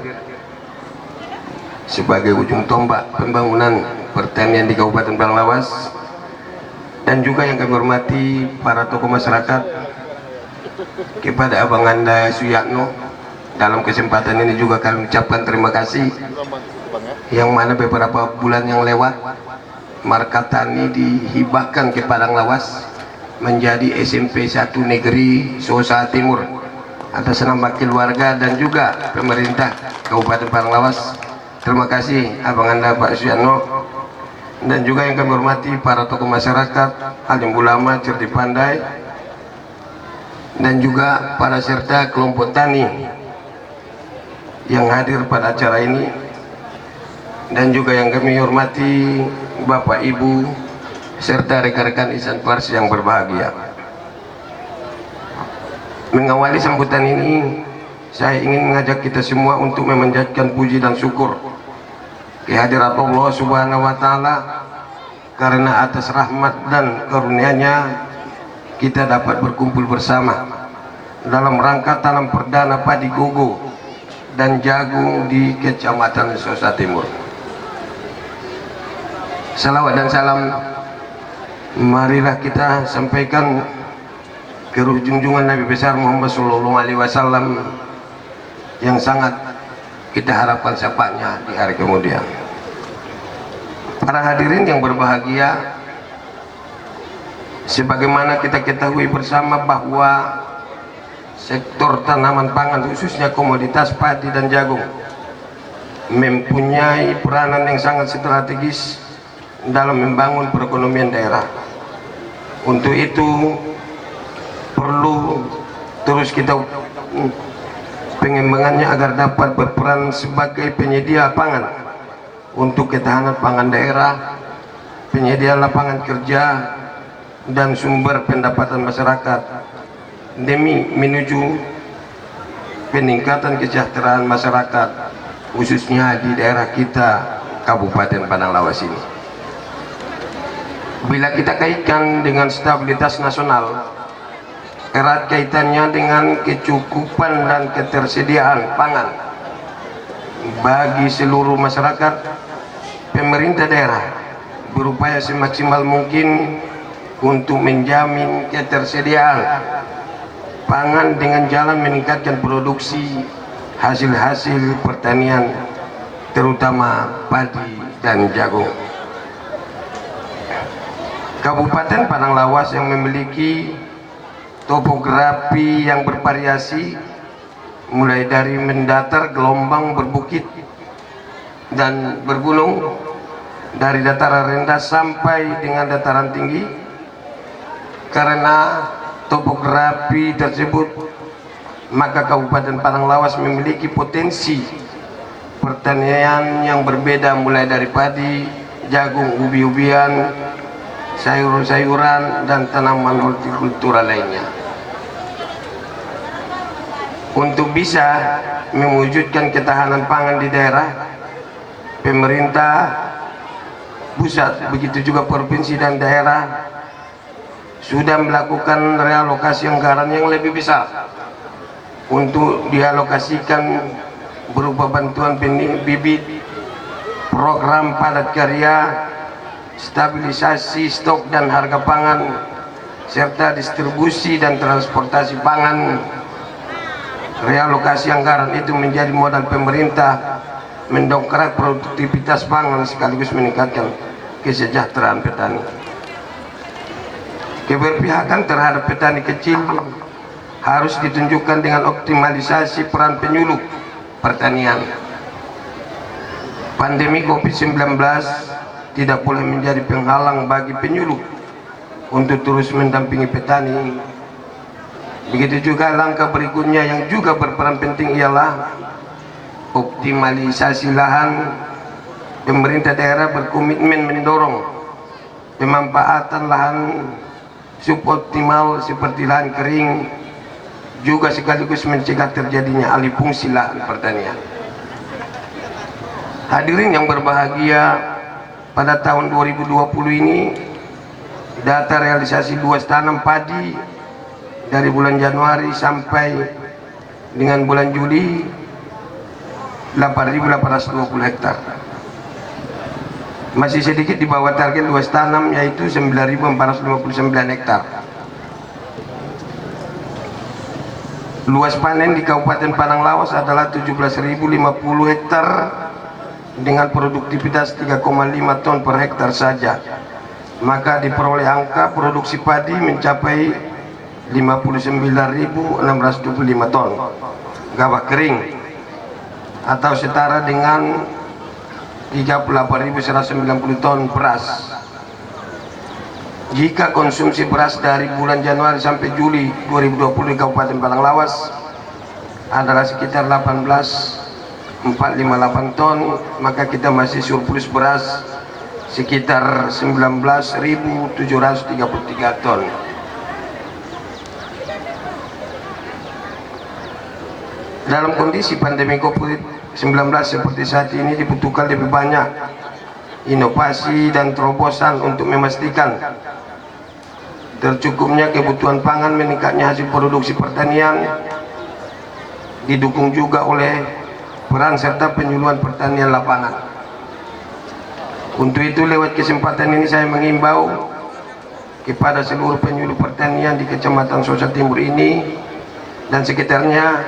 sebagai ujung tombak pembangunan pertanian di Kabupaten Padang Lawas, dan juga yang kami hormati para tokoh masyarakat. Kepada Abang Anda Suyatno, dalam kesempatan ini juga kami ucapkan terima kasih, yang mana beberapa bulan yang lewat markas tani dihibahkan ke Padang Lawas menjadi SMP 1 Negeri Susa Timur atas nama keluarga dan juga pemerintah Kabupaten Padang Lawas. Terima kasih Abang Anda Pak Suyatno, dan juga yang kami hormati para tokoh masyarakat, alim ulama, cerdik pandai, dan juga para serta kelompok tani yang hadir pada acara ini, dan juga yang kami hormati Bapak Ibu serta rekan-rekan insan pers yang berbahagia. Mengawali sambutan ini, saya ingin mengajak kita semua untuk memanjatkan puji dan syukur kehadirat Allah Subhanahu wa Ta'ala, karena atas rahmat dan karunia-Nya kita dapat berkumpul bersama dalam rangka tanam perdana padi gogo dan jagung di Kecamatan Sosa Timur. Salawat dan salam marilah kita sampaikan ke junjungan Nabi besar Muhammad Sallallahu Alaihi Wasallam yang sangat kita harapkan syafaatnya di hari kemudian. Para hadirin yang berbahagia, sebagaimana kita ketahui bersama bahwa sektor tanaman pangan khususnya komoditas padi dan jagung mempunyai peranan yang sangat strategis dalam membangun perekonomian daerah. Untuk itu perlu terus kita pengembangannya agar dapat berperan sebagai penyedia pangan untuk ketahanan pangan daerah, penyedia lapangan kerja dan sumber pendapatan masyarakat demi menuju peningkatan kesejahteraan masyarakat khususnya di daerah kita Kabupaten Padang Lawas ini. Bila kita kaitkan dengan stabilitas nasional, erat kaitannya dengan kecukupan dan ketersediaan pangan bagi seluruh masyarakat. Pemerintah daerah berupaya semaksimal mungkin untuk menjamin ketersediaan pangan dengan jalan meningkatkan produksi hasil-hasil pertanian terutama padi dan jagung. Kabupaten Padang Lawas yang memiliki topografi yang bervariasi mulai dari mendatar, gelombang, berbukit dan bergunung, dari dataran rendah sampai dengan dataran tinggi. Karena topografi tersebut, maka Kabupaten Padang Lawas memiliki potensi pertanian yang berbeda mulai dari padi, jagung, ubi-ubian, sayur-sayuran dan tanaman hortikultura lainnya. Untuk bisa mewujudkan ketahanan pangan di daerah, pemerintah pusat begitu juga provinsi dan daerah sudah melakukan realokasi anggaran yang lebih besar untuk dialokasikan berupa bantuan bibit, program padat karya, stabilisasi stok dan harga pangan, serta distribusi dan transportasi pangan. Realokasi anggaran itu menjadi modal pemerintah mendongkrak produktivitas pangan sekaligus meningkatkan kesejahteraan petani. Keberpihakan terhadap petani kecil harus ditunjukkan dengan optimalisasi peran penyuluh pertanian. Pandemi COVID-19 tidak boleh menjadi penghalang bagi penyuluh untuk terus mendampingi petani. Begitu juga langkah berikutnya yang juga berperan penting ialah optimalisasi lahan. Pemerintah daerah berkomitmen mendorong pemanfaatan lahan suboptimal seperti lahan kering, juga sekaligus mencegah terjadinya alih fungsi lahan pertanian. Hadirin yang berbahagia, pada tahun 2020 ini data realisasi luas tanam padi dari bulan Januari sampai dengan bulan Juli 8.820 hektar. Masih sedikit di bawah target luas tanam yaitu 9.459 hektar. Luas panen di Kabupaten Padang Lawas adalah 17.050 hektar dengan produktivitas 3,5 ton per hektar saja. Maka diperoleh angka produksi padi mencapai 59.625 ton gabah kering atau setara dengan 38.190 ton beras. Jika konsumsi beras dari bulan Januari sampai Juli 2020 di Kabupaten Padang Lawas adalah sekitar 18.458 ton, maka kita masih surplus beras sekitar 19.733 ton. Dalam kondisi pandemi COVID-19 seperti saat ini dibutuhkan lebih banyak inovasi dan terobosan untuk memastikan tercukupnya kebutuhan pangan, meningkatnya hasil produksi pertanian, didukung juga oleh peran serta penyuluhan pertanian lapangan. Untuk itu lewat kesempatan ini saya mengimbau kepada seluruh penyuluh pertanian di Kecamatan Sosa Timur ini dan sekitarnya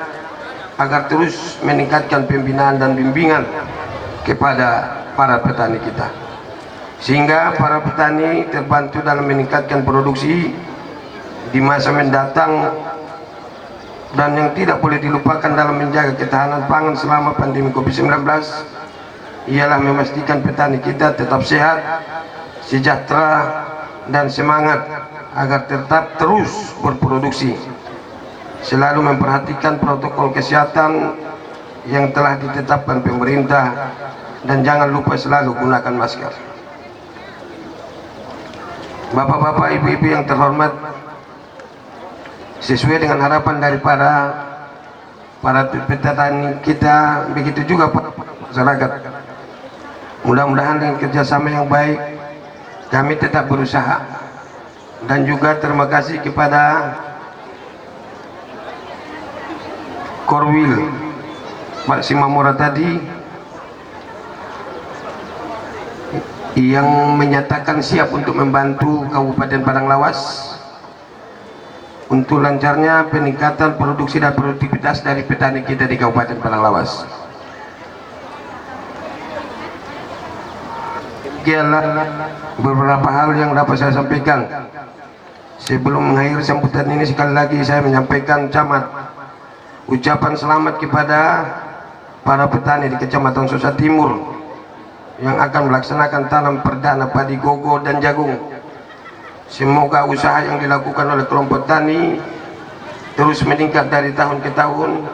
agar terus meningkatkan pembinaan dan bimbingan kepada para petani kita, sehingga para petani terbantu dalam meningkatkan produksi di masa mendatang. Dan yang tidak boleh dilupakan dalam menjaga ketahanan pangan selama pandemi COVID-19 ialah memastikan petani kita tetap sehat, sejahtera, dan semangat agar tetap terus berproduksi, selalu memperhatikan protokol kesehatan yang telah ditetapkan pemerintah, dan jangan lupa selalu gunakan masker. Bapak-bapak, ibu-ibu yang terhormat, sesuai dengan harapan daripada para petani kita, begitu juga masyarakat, mudah-mudahan dengan kerjasama yang baik kami tetap berusaha. Dan juga terima kasih kepada Korwil Pak Simamora tadi yang menyatakan siap untuk membantu Kabupaten Padang Lawas untuk lancarnya peningkatan produksi dan produktivitas dari petani kita di Kabupaten Padang Lawas. Demikianlah beberapa hal yang dapat saya sampaikan. Sebelum mengakhiri sambutan ini, sekali lagi saya menyampaikan ucapan selamat kepada para petani di Kecamatan Sosa Timur yang akan melaksanakan tanam perdana padi gogo dan jagung. Semoga usaha yang dilakukan oleh kelompok tani terus meningkat dari tahun ke tahun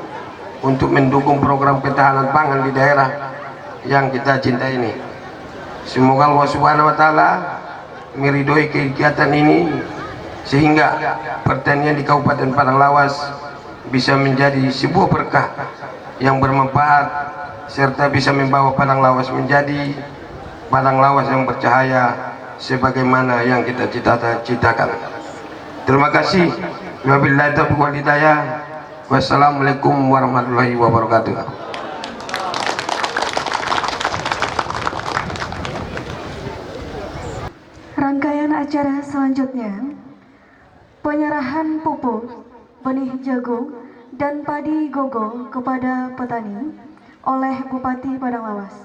untuk mendukung program ketahanan pangan di daerah yang kita cintai ini. Semoga Allah Subhanahu wa Ta'ala meridhoi kegiatan ini sehingga pertanian di Kabupaten Padang Lawas bisa menjadi sebuah berkah yang bermanfaat serta bisa membawa Padang Lawas menjadi Padang Lawas yang bercahaya sebagaimana yang kita cita-citakan. Terima kasih. Wabillahi taufiq wal hidayah. Wassalamualaikum warahmatullahi wabarakatuh. Rangkaian acara selanjutnya, penyerahan pupuk, benih jagung, dan padi gogo kepada petani oleh Bupati Padang Lawas.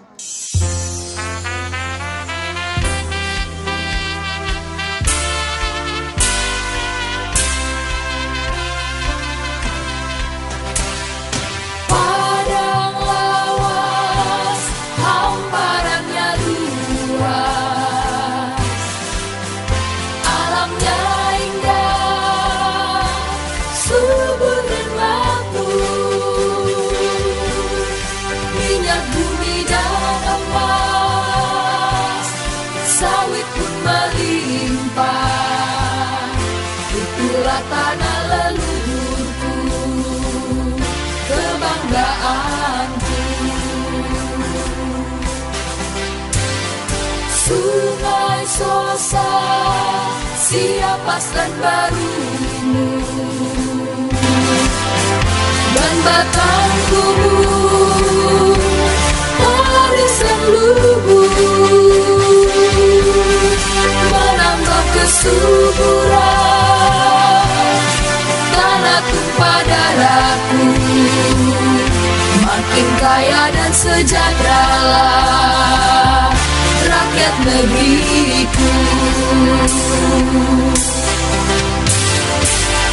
Padang Lawas, hamparannya luas, alamnya indah, subur dan makmur, minyak bumi dan emas, sawit pun melimpah, itulah tanah leluhurku, kebanggaanku. Sungai Sosa siap paslan barumu, dan batang tubuh barisan lubuh, menambah kesuburan tanah tumpah darahku, makin kaya dan sejahteralah rakyat negeriku.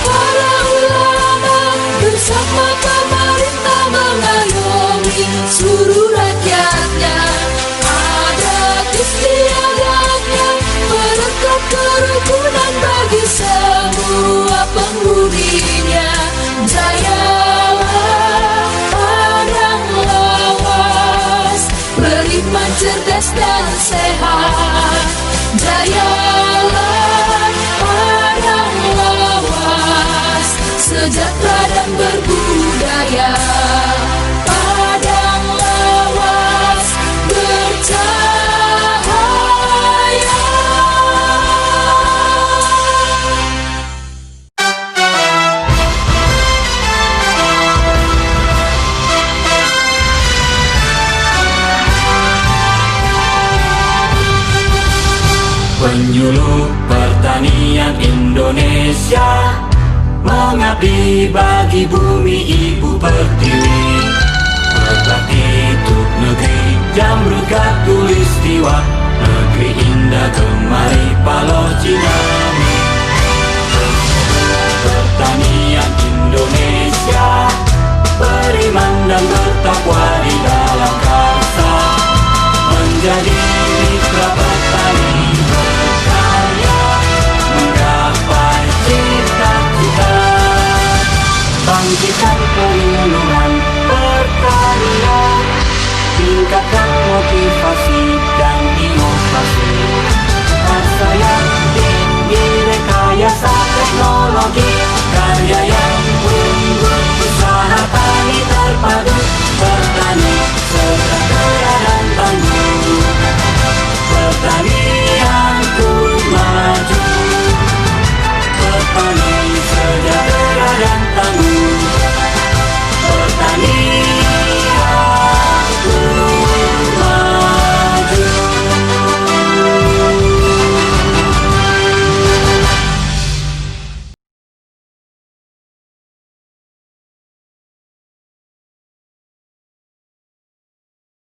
Para ulama bersama pemerintah mengayomi seluruh rakyatnya, adat istiadatnya merekat kerukunan bagi semua penghuninya. Jayalah Padang Lawas, beriman, cerdas dan sehat. Jayalah Padang Lawas, sejahtera dan berbudaya. Padang Lawas bercahaya. Penyuluh pertanian Indonesia, mengabdi bagi bumi ibu pertiwi, berbakti untuk negeri Jamrut Katulistiwa, negeri indah Gemari Paloh Cinami. Pertanian Indonesia, beriman dan bertakwa di dalam karsa, menjadi mitra petani berkarya, menggapai cita-cita, bangkitkan